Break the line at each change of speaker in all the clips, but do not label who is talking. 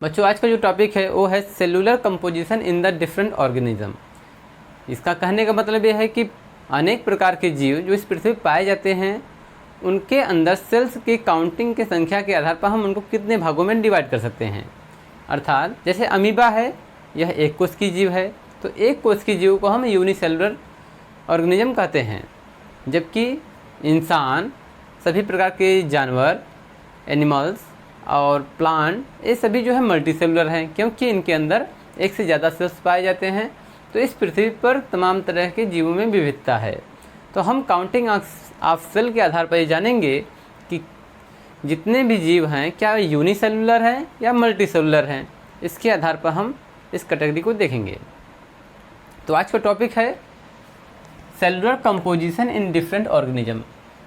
बच्चों आज का जो टॉपिक है वो है cellular composition in the different organism. इसका कहने का मतलब ये है कि अनेक प्रकार के जीव जो इस पृथ्वी पर पाए जाते हैं उनके अंदर सेल्स की काउंटिंग की संख्या के आधार पर हम उनको कितने भागों में डिवाइड कर सकते हैं। अर्थात जैसे अमीबा है, यह एक कोशिकीय जीव है, तो एक कोशिकीय जीव को हम यूनिसेलुलर ऑर्गेनिज्म कहते हैं, जबकि इंसान, सभी प्रकार के जानवर, एनिमल्स और प्लांट, ये सभी जो है मल्टीसेलुलर हैं, क्योंकि इनके अंदर एक से ज़्यादा सेल्स पाए जाते हैं। तो इस पृथ्वी पर तमाम तरह के जीवों में विविधता है। तो हम काउंटिंग ऑफ सेल के आधार पर ये जानेंगे कि जितने भी जीव हैं क्या यूनिसेलुलर हैं या मल्टीसेलुलर हैं। इसके आधार पर हम इस कैटेगरी को देखेंगे। तो आज का टॉपिक है cellular composition in different organism,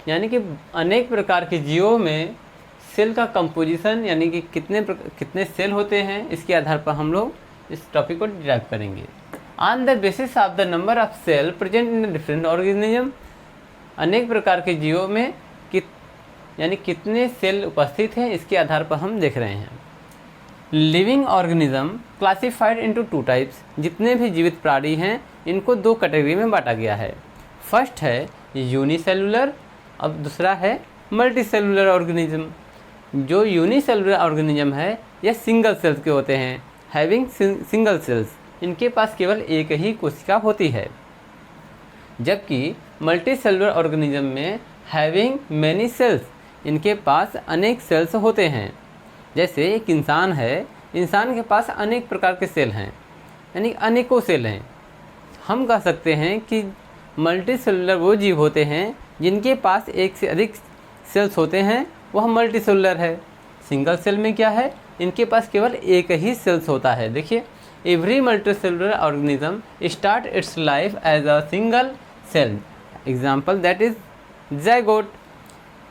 यानी कि अनेक प्रकार के जीवों में सेल का कंपोजिशन यानी कि कितने सेल होते हैं, इसके आधार पर हम लोग इस टॉपिक को डिराइव करेंगे। On the basis of the number of cell present in different organism, अनेक प्रकार के जीवों में यानी कितने सेल उपस्थित हैं, इसके आधार पर हम देख रहे हैं। Living organism classified into two types, जितने भी जीवित प्राणी हैं इनको दो कैटेगरी में बांटा गया है। फर्स्ट है यूनिसेलुलर, अब दूसरा है मल्टीसेलुलर ऑर्गेनिज्म। जो यूनिसेलुलर ऑर्गेनिज्म है यह सिंगल सेल्स के होते हैं, हैविंग सिंगल सेल्स, इनके पास केवल एक ही कोशिका होती है। जबकि मल्टीसेलुलर ऑर्गेनिज्म में हैविंग मैनी सेल्स, इनके पास अनेक सेल्स होते हैं। जैसे एक इंसान है, इंसान के पास अनेक प्रकार के सेल हैं, यानी अनेकों सेल हैं। हम कह सकते हैं कि मल्टीसेलुलर वो जीव होते हैं जिनके पास एक से अधिक सेल्स होते हैं, वह मल्टीसेलुलर है। सिंगल सेल में क्या है, इनके पास केवल एक ही सेल्स होता है। देखिए, every multicellular organism start its life as a single cell example that is zygote.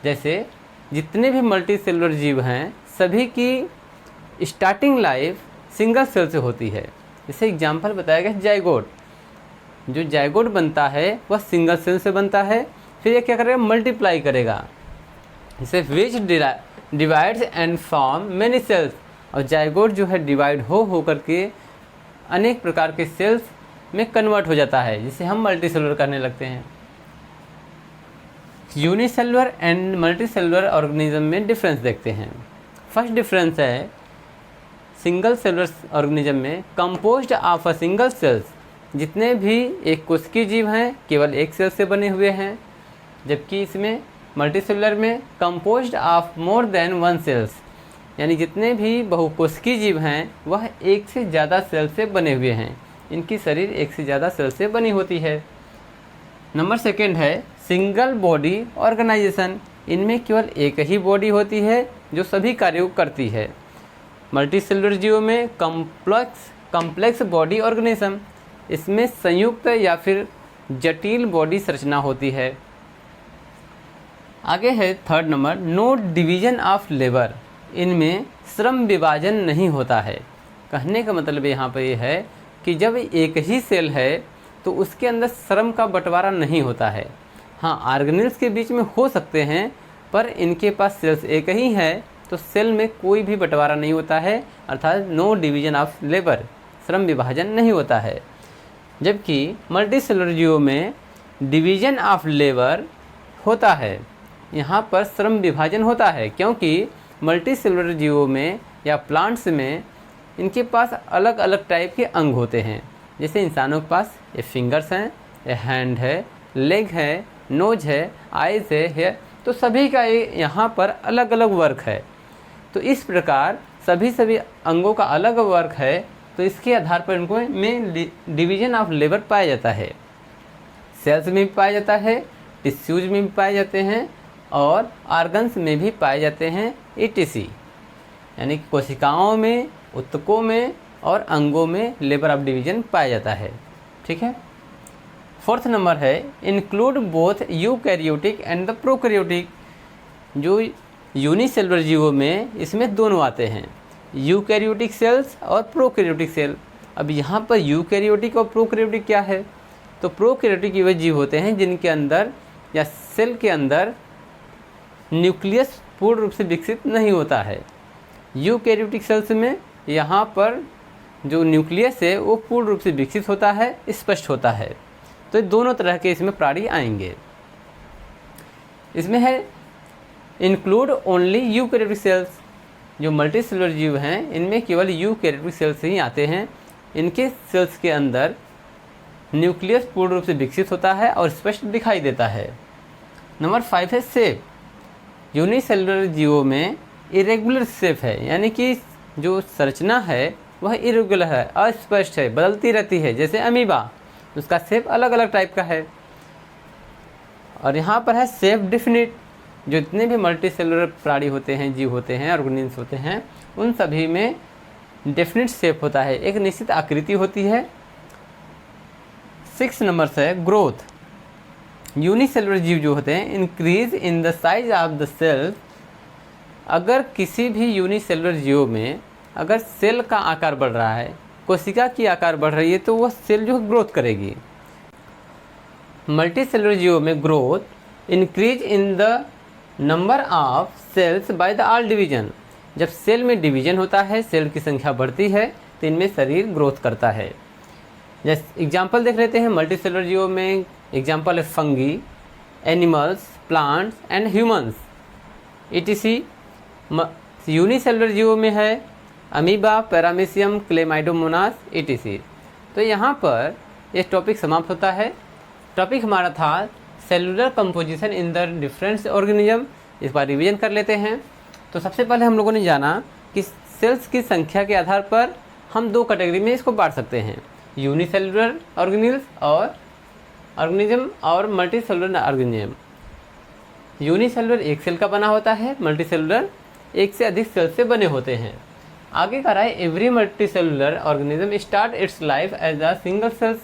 जैसे जितने भी मल्टीसेलुलर जीव हैं सभी की स्टार्टिंग लाइफ सिंगल सेल से होती है। जैसे एग्जाम्पल बताया गया ज़ायगोट। जो ज़ायगोट बनता है वह सिंगल सेल से बनता है, फिर ये क्या करेगा, मल्टीप्लाई करेगा, जैसे which divides and form many cells. और ज़ायगोट जो है डिवाइड हो करके अनेक प्रकार के सेल्स में कन्वर्ट हो जाता है, जिसे हम मल्टीसेलुलर करने लगते हैं। यूनिसेलुलर एंड मल्टीसेलुलर ऑर्गेनिज्म में डिफरेंस देखते हैं। फर्स्ट डिफरेंस है सिंगल सेलुलर ऑर्गेनिज्म में composed of a single cells, जितने भी एक कोशिकीय जीव हैं केवल एक सेल से बने हुए हैं, जबकि इसमें मल्टीसेलुलर में composed of more than one cells, यानी जितने भी बहुकोशिकीय जीव हैं वह एक से ज़्यादा सेल से बने हुए हैं। इनकी शरीर एक से ज़्यादा सेल से बनी होती है। नंबर सेकंड है सिंगल बॉडी ऑर्गेनाइजेशन। इनमें केवल एक ही बॉडी होती है जो सभी कार्यों को करती है। मल्टीसेलुलर जीवों में कॉम्प्लेक्स बॉडी ऑर्गेनिज्म, इसमें संयुक्त या फिर जटिल बॉडी संरचना होती है। आगे है third number, no division of labour. इनमें श्रम विभाजन नहीं होता है। कहने का मतलब यहाँ पर यह है कि जब एक ही सेल है तो उसके अंदर श्रम का बंटवारा नहीं होता है। हाँ, ऑर्गेनेल्स के बीच में हो सकते हैं, पर इनके पास सेल्स एक ही है तो सेल में कोई भी बंटवारा नहीं होता है, अर्थात नो डिवीजन ऑफ लेबर, श्रम विभाजन नहीं होता है। जबकि मल्टीसेलुलर जीवों में डिवीजन ऑफ लेबर होता है, यहाँ पर श्रम विभाजन होता है, क्योंकि मल्टीसेलुलर जीवों में या प्लांट्स में इनके पास अलग अलग टाइप के अंग होते हैं। जैसे इंसानों के पास ये फिंगर्स हैं, ये हैंड है, लेग है, नोज है, आइज़ है, हेयर, तो सभी का यहाँ पर अलग अलग वर्क है। तो इस प्रकार सभी अंगों का अलग वर्क है, तो इसके आधार पर इनको में डिवीजन ऑफ लेबर पाया जाता है। सेल्स में भी पाया जाता है, टिश्यूज में भी पाए जाते हैं और ऑर्गन्स में भी पाए जाते हैं, ETC, यानी कोशिकाओं में, ऊतकों में और अंगों में लेबर ऑफ डिवीजन पाया जाता है। ठीक है। फोर्थ नंबर है include both eukaryotic and the prokaryotic. जो यूनिसेलुलर जीवों में इसमें दोनों आते हैं, यूकैरियोटिक सेल्स और प्रोकैरियोटिक सेल। अब यहाँ पर यूकैरियोटिक और प्रोकैरियोटिक क्या है, तो प्रोकैरियोटिक वे जीव होते हैं जिनके अंदर या सेल के अंदर न्यूक्लियस पूर्ण रूप से विकसित नहीं होता है। यूकैरियोटिक सेल्स में यहाँ पर जो न्यूक्लियस है वो पूर्ण रूप से विकसित होता है, स्पष्ट होता है। तो दोनों तरह के इसमें प्राणी आएंगे। इसमें है इंक्लूड ओनली यूकैरियोटिक सेल्स। जो मल्टी सेलुलर जीव हैं इनमें केवल यूकैरियोटिक सेल्स ही आते हैं। इनके सेल्स के अंदर न्यूक्लियस पूर्ण रूप से विकसित होता है और स्पष्ट दिखाई देता है। नंबर 5 है शेप। यूनिसेलुलर जीवों में इरेगुलर शेप है, यानी कि जो संरचना है वह इरेगुलर है, अस्पष्ट है, बदलती रहती है। जैसे अमीबा, उसका शेप अलग अलग टाइप का है। और यहाँ पर है शेप डिफिनिट। जो जितने भी मल्टी सेलुलर प्राणी होते हैं, जीव होते हैं, ऑर्गेनिज्म होते हैं, उन सभी में डेफिनिट शेप होता है, एक निश्चित आकृति होती है। 6 नंबर से है ग्रोथ। यूनिसेलुलर जीव जो होते हैं increase in the size of the cell. अगर किसी भी यूनिसेलुलर जीव में अगर सेल का आकार बढ़ रहा है, कोशिका की आकार बढ़ रही है, तो वह सेल जो ग्रोथ करेगी। मल्टी सेलुलर जीवों में growth increase in the number of cells by the all division. जब सेल में डिवीजन होता है, सेल की संख्या बढ़ती है, तो इनमें शरीर ग्रोथ करता है। जैसे एग्जाम्पल देख लेते हैं मल्टी सेलुलर जीवों में। एग्जाम्पल है fungi, animals, plants and humans etc। Unicellular जीवों में है अमीबा, पैरामीशियम, क्लेमाइडोमोनास etc। तो यहाँ पर ये टॉपिक समाप्त होता है। टॉपिक हमारा था cellular composition in the different organism. इस बार रिवीजन कर लेते हैं। तो सबसे पहले हम लोगों ने जाना कि सेल्स की संख्या के आधार पर हम 2 कैटेगरी में इसको बांट सकते हैं, यूनिसेलुलर ऑर्गेनिज्म और मल्टी सेलुलर ऑर्गेनिज्म। यूनिसेलुलर एक सेल का बना होता है, मल्टी सेलुलर एक से अधिक सेल से बने होते हैं। आगे कह रहा है every multi cellular organism start its life as a single cells.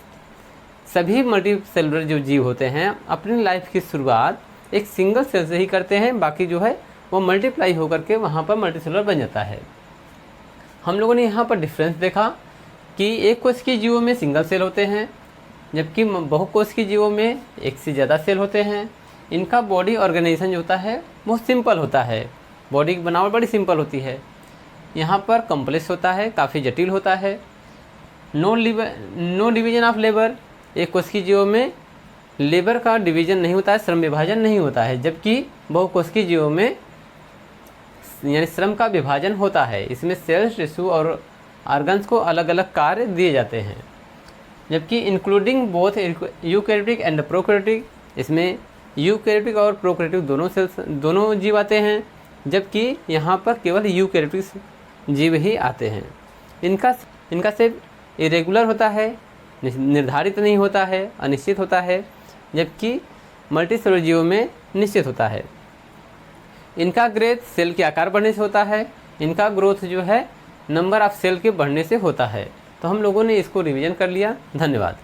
सभी मल्टी सेलुलर जो जीव होते हैं अपनी लाइफ की शुरुआत एक सिंगल सेल से ही करते हैं, बाकी जो है वो मल्टीप्लाई होकर के वहाँ पर मल्टी सेलुलर बन जाता है। हम लोगों ने यहाँ पर डिफरेंस देखा कि एक कोश की जीवों में सिंगल सेल होते हैं, जबकि बहुकोश की जीवों में एक से ज़्यादा सेल होते हैं। इनका बॉडी ऑर्गेनाइजेशन जो होता है बहुत सिंपल होता है, बॉडी की बनावट बड़ी सिंपल होती है। यहाँ पर कॉम्प्लेक्स होता है, काफ़ी जटिल होता है। No division of labour. एक कोश की जीवों में लेबर का डिवीजन नहीं होता है, श्रम विभाजन नहीं होता है, जबकि बहुकोश की जीवों में यानी श्रम का विभाजन होता है। इसमें सेल्स, टिश्यू और ऑर्गन्स को अलग अलग कार्य दिए जाते हैं। जबकि including both eukaryotic and prokaryotic, इसमें यूकैरियोटिक और प्रोकैरियोटिक दोनों जीव आते हैं, जबकि यहाँ पर केवल यूकैरियोटिक जीव ही आते हैं। इनका शेप इरेगुलर होता है, निर्धारित नहीं होता है, अनिश्चित होता है, जबकि मल्टी सेलुलर जीवों में निश्चित होता है। इनका ग्रोथ सेल के आकार बढ़ने से होता है। इनका ग्रोथ जो है नंबर ऑफ सेल के बढ़ने से होता है। तो हम लोगों ने इसको रिवीजन कर लिया। धन्यवाद।